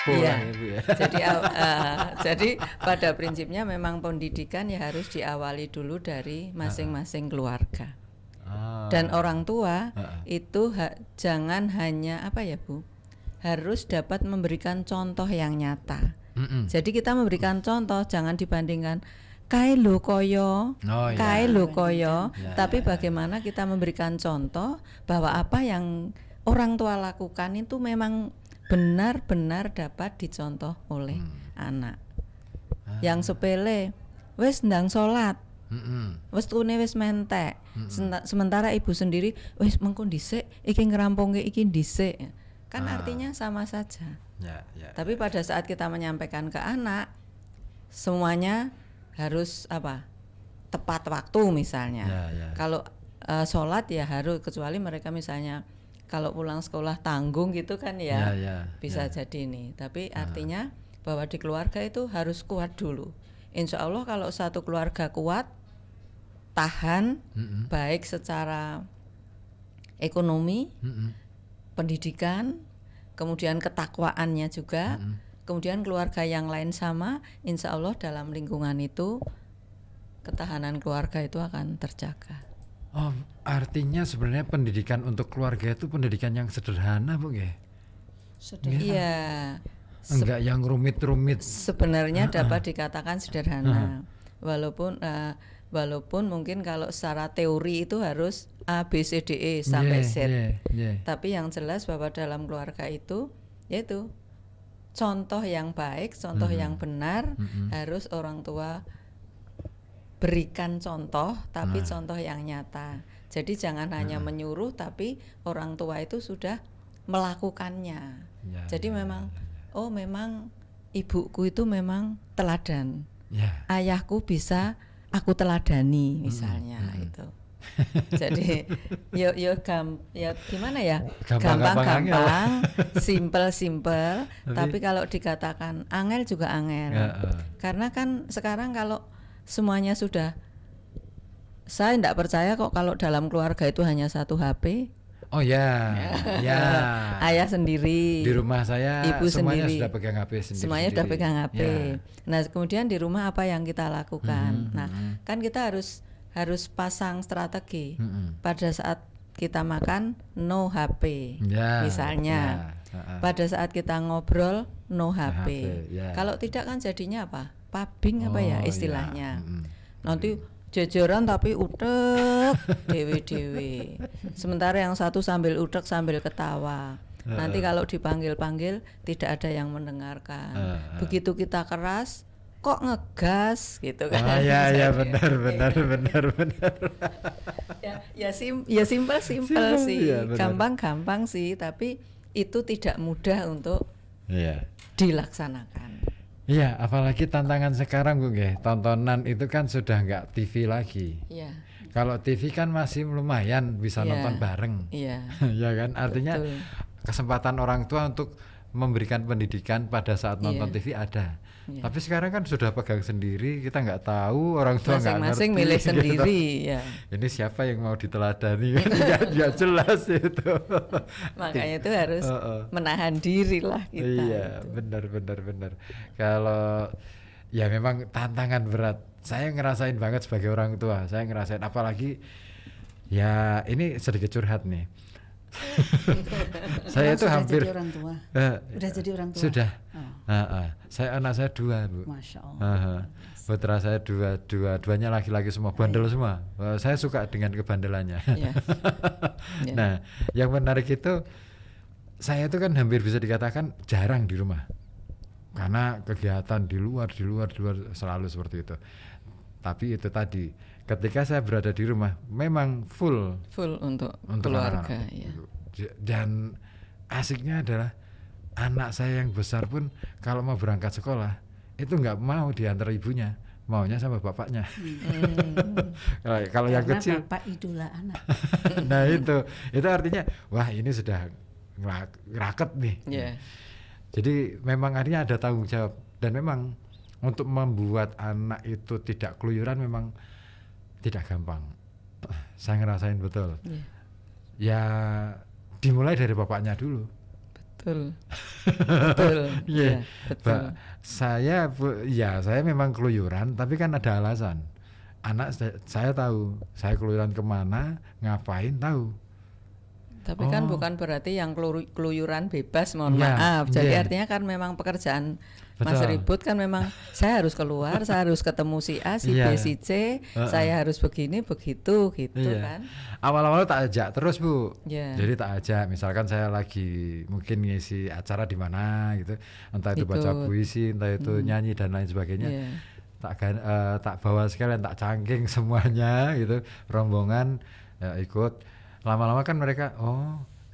Iya. lah Ibu ya. Jadi pada prinsipnya memang pendidikan ya harus diawali dulu dari masing-masing keluarga. Dan orang tua itu jangan hanya apa ya Bu, harus dapat memberikan contoh yang nyata. Jadi kita memberikan contoh, jangan dibandingkan kae lho koyo, tapi bagaimana kita memberikan contoh bahwa apa yang orang tua lakukan itu memang benar-benar dapat dicontoh oleh anak. Yang sepele, wis ndang salat, wis tune wis mentek. Sementara ibu sendiri, wis mengko dhisik, iki ngerampungke iki dhisik. Kan artinya sama saja. Tapi pada saat kita menyampaikan ke anak, semuanya harus apa? Tepat waktu misalnya. Kalau sholat ya harus, kecuali mereka misalnya kalau pulang sekolah tanggung gitu kan ya, bisa jadi nih. Tapi artinya bahwa di keluarga itu harus kuat dulu. Insya Allah kalau satu keluarga kuat, tahan, baik secara ekonomi, pendidikan, kemudian ketakwaannya juga, kemudian keluarga yang lain sama, insya Allah dalam lingkungan itu ketahanan keluarga itu akan terjaga. Oh, artinya sebenarnya pendidikan untuk keluarga itu pendidikan yang sederhana, Bu ya? Iya. Enggak yang rumit-rumit. Sebenarnya dapat dikatakan sederhana. Walaupun mungkin kalau secara teori itu harus A, B, C, D, E sampai Z. Tapi yang jelas bahwa dalam keluarga itu yaitu contoh yang baik, contoh yang benar, harus orang tua berikan contoh, tapi contoh yang nyata. Jadi jangan hanya menyuruh, tapi orang tua itu sudah melakukannya. Jadi memang memang ibuku itu memang teladan. Ayahku bisa aku teladani misalnya itu. Jadi ya gimana ya? Gampang-gampang, simple, tapi kalau dikatakan angel juga angel. Karena kan sekarang kalau semuanya sudah, saya tidak percaya kok kalau dalam keluarga itu hanya satu HP. Oh ya. Ayah sendiri. Di rumah saya ibu semuanya sendiri. Sudah pegang HP sendiri. Semuanya sudah pegang HP. Nah, kemudian di rumah apa yang kita lakukan? Kan kita harus pasang strategi. Pada saat kita makan no HP. Misalnya. Pada saat kita ngobrol no HP. Kalau tidak kan jadinya apa? Pabing apa ya istilahnya. Nanti jejeran tapi utek dewe-dewe. Sementara yang satu sambil utek sambil ketawa. Nanti kalau dipanggil-panggil tidak ada yang mendengarkan. Begitu kita keras, kok ngegas gitu kan. Ya benar. ya simpel sih. Gampang sih, tapi itu tidak mudah untuk dilaksanakan. Iya, apalagi tantangan sekarang Bu nggih, tontonan itu kan sudah nggak TV lagi. Kalau TV kan masih lumayan bisa nonton bareng. Ya kan, artinya kesempatan orang tua untuk memberikan pendidikan pada saat nonton TV ada. Tapi sekarang kan sudah pegang sendiri, kita nggak tahu, orang tua nggak ngerti. Masing-masing milih sendiri. Ini siapa yang mau diteladani? Nggak jelas itu. Makanya itu harus menahan diri lah kita. Iya, benar. Kalau ya memang tantangan berat. Saya ngerasain banget sebagai orang tua. Saya ngerasain, apalagi ya ini sedikit curhat nih. Saya itu hampir jadi orang tua. Udah jadi orang tua. Sudah. Anak saya 2 Bu. Masya Allah. Putra saya dua-duanya laki-laki semua, bandel semua. Saya suka dengan kebandelannya. Nah, yang menarik itu saya itu kan hampir bisa dikatakan jarang di rumah. Karena kegiatan di luar selalu seperti itu. Tapi itu tadi, ketika saya berada di rumah memang full untuk keluarga Dan asiknya adalah anak saya yang besar pun kalau mau berangkat sekolah itu nggak mau diantar ibunya, maunya sama bapaknya. Kalau yang kecil bapak idola anak. Nah itu artinya wah ini sudah ngeraket nih. Jadi memang artinya ada tanggung jawab, dan memang untuk membuat anak itu tidak keluyuran memang tidak gampang. Saya ngerasain betul. Ya dimulai dari bapaknya dulu. Betul. Betul. Yeah. Betul. Saya memang keluyuran, tapi kan ada alasan. Anak saya tahu, saya keluyuran kemana, ngapain tahu. Tapi kan bukan berarti yang keluyuran bebas, mohon maaf. Jadi artinya kan memang pekerjaan Mas Ribut kan memang saya harus keluar, saya harus ketemu si A, si B, si C, saya harus begini, begitu, gitu kan. Awal-awal tak ajak terus Bu, jadi tak ajak, misalkan saya lagi mungkin ngisi acara di mana gitu, entah itu baca puisi, entah itu nyanyi dan lain sebagainya, tak bawa sekalian, tak cangking semuanya gitu, rombongan ikut. Lama-lama kan mereka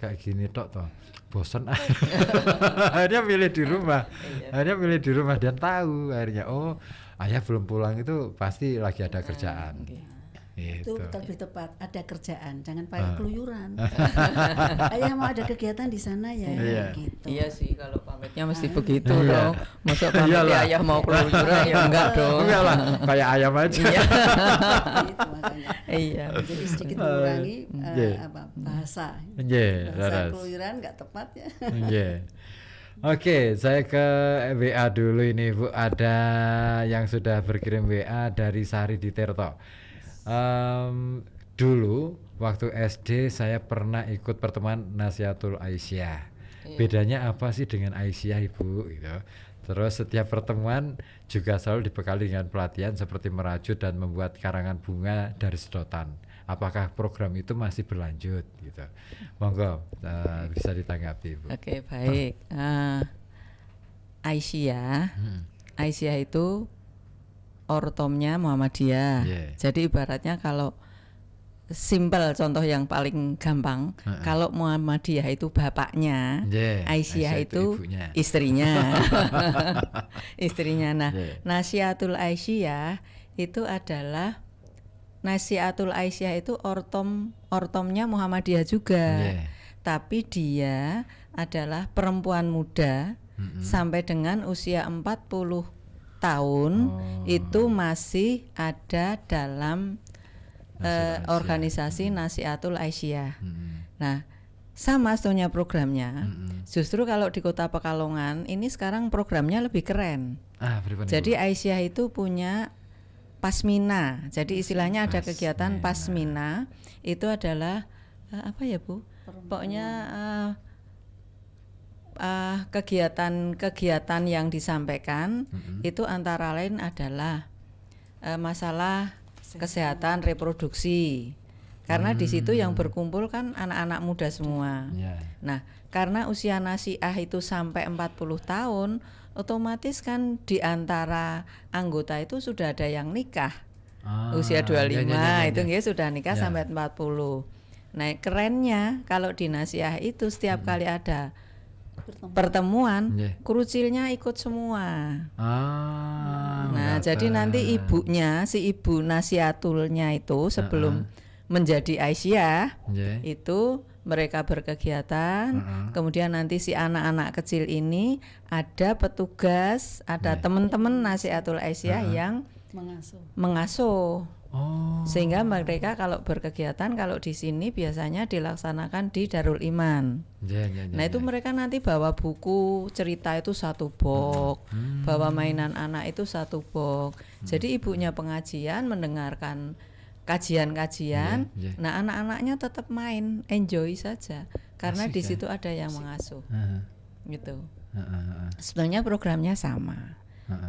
kayak gini tok toh, bosen. Akhirnya milih di rumah dan tahu akhirnya ayah belum pulang itu pasti lagi ada kerjaan. Itu lebih tepat, ada kerjaan, jangan pakai keluyuran. Ayah mau ada kegiatan di sana ya, gitu. Iya sih, kalau pamitnya mesti begitu dong. Masuk pamitnya ayah mau keluyuran ya enggak dong. Enggak lah, kayak ayam aja. Itu makanya. Iya. Jadi sedikit mengurangi bahasa. Bahasa keluyuran enggak tepat ya. Oke, saya ke WA dulu ini Bu. Ada yang sudah berkirim WA dari Sari di Tirto. Dulu waktu SD saya pernah ikut pertemuan Nasihatul Aisyah. Bedanya apa sih dengan Aisyah Ibu gitu. Terus setiap pertemuan juga selalu dibekali dengan pelatihan seperti merajut dan membuat karangan bunga dari sedotan. Apakah program itu masih berlanjut gitu? Monggo bisa ditanggapi Ibu. Oke, baik. Aisyah itu ortomnya Muhammadiyah. Jadi ibaratnya kalau simpel, contoh yang paling gampang, kalau Muhammadiyah itu bapaknya, Aisyah itu istrinya. Istrinya. Nah, Nasihatul Aisyah itu adalah ortomnya Muhammadiyah juga. Tapi dia adalah perempuan muda sampai dengan usia 40 tahun itu masih ada dalam organisasi Nasihatul Aisyah. Nah, sama sebetulnya programnya. Justru kalau di Kota Pekalongan ini sekarang programnya lebih keren. Jadi Aisyah itu punya Pasmina. Jadi istilahnya ada kegiatan Pasmina. Itu adalah apa ya Bu? Pokoknya kegiatan yang disampaikan itu antara lain adalah masalah kesehatan reproduksi, karena di situ yang berkumpul kan anak-anak muda semua. Nah, karena usia nasiah itu sampai 40 tahun, otomatis kan di antara anggota itu sudah ada yang nikah. Usia 25 itu ya sudah nikah sampai 40. Nah, kerennya kalau di nasiah itu setiap kali ada pertemuan, krucilnya ikut semua. Nah, jadi nanti ibunya, si ibu nasihatulnya itu sebelum menjadi Aisyah, itu mereka berkegiatan, kemudian nanti si anak-anak kecil ini ada petugas, ada teman-teman Nasihatul Aisyah yang mengasuh. Sehingga mereka kalau berkegiatan, kalau di sini biasanya dilaksanakan di Darul Iman. Nah itu mereka nanti bawa buku cerita itu 1 box, bawa mainan anak itu 1 box. Jadi ibunya pengajian, mendengarkan kajian-kajian. Nah anak-anaknya tetap main, enjoy saja, karena di situ ada yang mengasuh. Gitu. Sebenarnya programnya sama.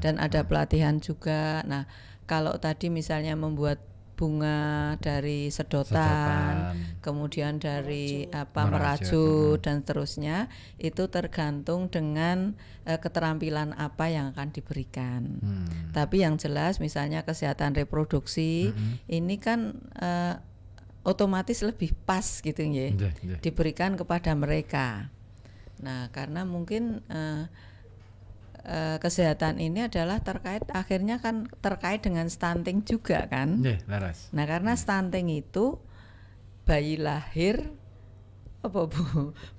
Dan ada pelatihan juga. Nah, kalau tadi misalnya membuat bunga dari sedotan, kemudian dari merajut dan seterusnya, itu tergantung dengan keterampilan apa yang akan diberikan. Tapi yang jelas misalnya kesehatan reproduksi ini kan otomatis lebih pas gitu ya, diberikan kepada mereka. Nah, karena mungkin kesehatan ini adalah akhirnya kan terkait dengan stunting juga kan. Nah, karena stunting itu bayi lahir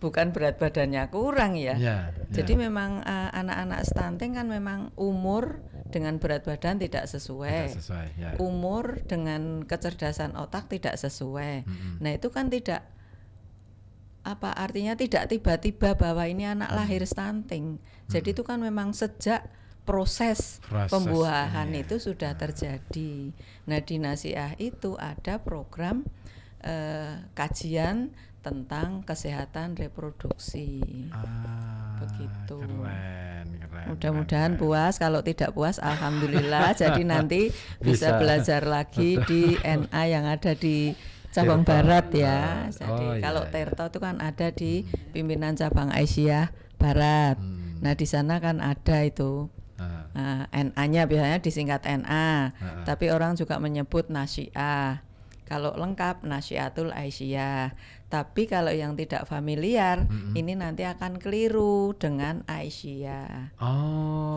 bukan berat badannya kurang ya. Jadi memang anak-anak stunting kan memang umur dengan berat badan tidak sesuai. Umur dengan kecerdasan otak tidak sesuai. Nah, itu kan tidak apa artinya tidak tiba-tiba bahwa ini anak lahir stunting. Jadi itu kan memang sejak proses pembuahan itu sudah terjadi. Nah di Nasiah itu ada program kajian tentang kesehatan reproduksi. Begitu. Keren. Mudah-mudahan puas. Kalau tidak puas, alhamdulillah. Jadi nanti bisa belajar lagi di NA yang ada di cabang Barat ya. Jadi kalau Tirta itu kan ada di pimpinan cabang Aisyah Barat. Nah di sana kan ada itu. NA-nya biasanya disingkat NA. Tapi orang juga menyebut Nasiah. Kalau lengkap Nasiatul Aisyah. Tapi kalau yang tidak familiar, ini nanti akan keliru dengan Aisyah.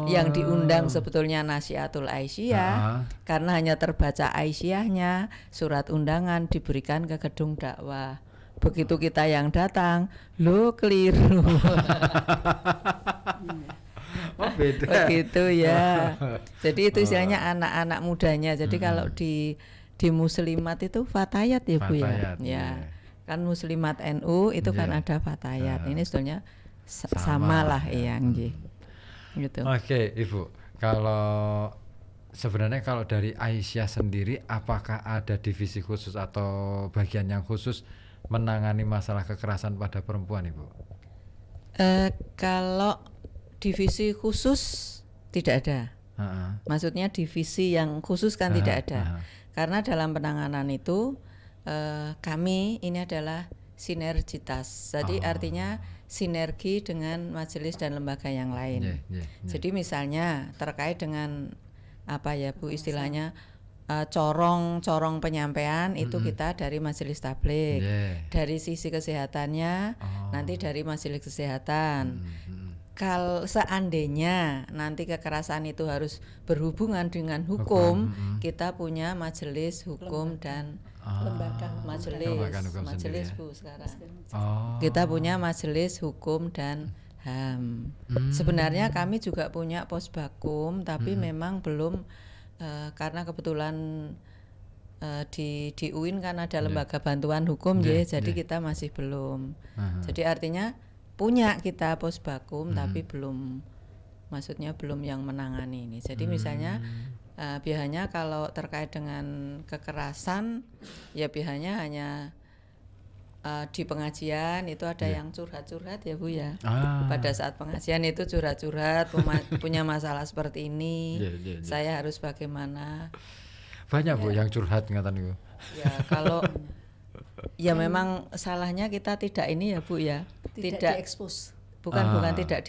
Yang diundang sebetulnya Nasiatul Aisyah, karena hanya terbaca Aisyahnya, surat undangan diberikan ke gedung dakwah. Begitu kita yang datang, lo keliru. Beda. Begitu ya. Jadi itu istilahnya anak-anak mudanya. Jadi kalau di muslimat itu fatayat ya Bu ya. Ya. Kan muslimat NU itu kan ada fatayat. Ini sebetulnya sama lah yang gitu. Oke, Ibu. Kalau sebenarnya kalau dari Aisyah sendiri, apakah ada divisi khusus atau bagian yang khusus menangani masalah kekerasan pada perempuan, Ibu? Kalau divisi khusus tidak ada. Maksudnya divisi yang khusus kan tidak ada. Karena dalam penanganan itu kami ini adalah sinergitas. Jadi artinya sinergi dengan majelis dan lembaga yang lain. Jadi misalnya terkait dengan apa ya Bu istilahnya corong penyampaian itu kita dari majelis tabligh. Dari sisi kesehatannya nanti dari majelis kesehatan. Kalau seandainya nanti kekerasan itu harus berhubungan dengan hukum, kita punya majelis hukum dan majelis Bu sekarang. Kita punya majelis hukum dan HAM. Sebenarnya kami juga punya posbakum, tapi memang belum karena kebetulan di UIN kan ada lembaga bantuan hukum jadi kita masih belum. Jadi artinya punya kita posbakum tapi belum, maksudnya belum yang menangani ini. Jadi misalnya biasanya kalau terkait dengan kekerasan ya biasanya hanya di pengajian itu ada yang curhat-curhat ya Bu ya. Pada saat pengajian itu curhat-curhat punya masalah seperti ini. Saya harus bagaimana? Banyak Bu yang curhat ngatan itu. Ya kalau ya memang salahnya kita tidak ini ya Bu ya. Tidak diekspos. Bukan tidak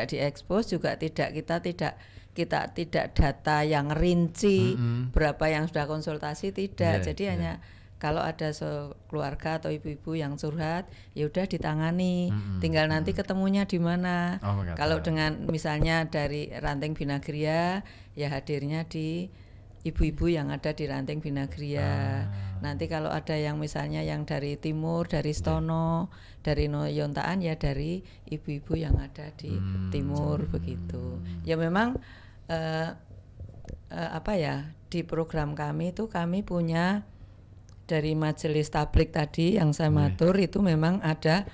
diekspos juga kita tidak data yang rinci berapa yang sudah konsultasi tidak. Jadi hanya kalau ada keluarga atau ibu-ibu yang curhat ya udah ditangani. Tinggal nanti ketemunya di mana. Kalau dengan misalnya dari Ranting Binagria ya hadirnya di ibu-ibu yang ada di Ranting Binagria. Nanti kalau ada yang misalnya yang dari timur, dari Stono, dari Noyontaan ya dari ibu-ibu yang ada di timur begitu. Ya memang apa ya di program kami itu kami punya dari majelis tabligh tadi yang saya matur itu memang ada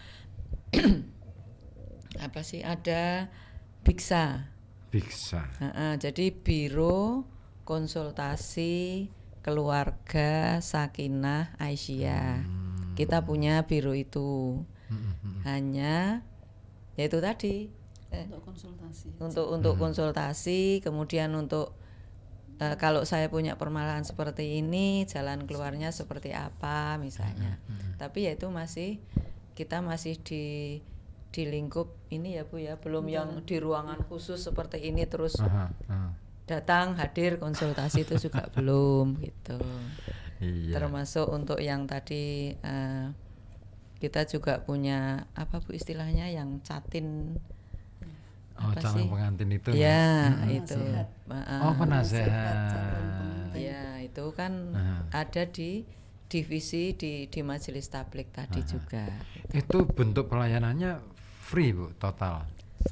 apa sih ada Biksa. Jadi biro konsultasi keluarga Sakinah Aisyah. Kita punya biro itu. Hanya yaitu tadi untuk konsultasi. Untuk konsultasi, kemudian untuk kalau saya punya permasalahan seperti ini, jalan keluarnya seperti apa misalnya. Tapi ya itu kita masih di lingkup ini ya Bu ya, belum yang di ruangan khusus seperti ini terus datang hadir konsultasi itu juga belum gitu. Termasuk untuk yang tadi kita juga punya apa Bu istilahnya yang catin calon pengantin itu ya itu penasehat ya itu kan ada di divisi di majelis tabligh tadi juga. Itu bentuk pelayanannya free Bu total?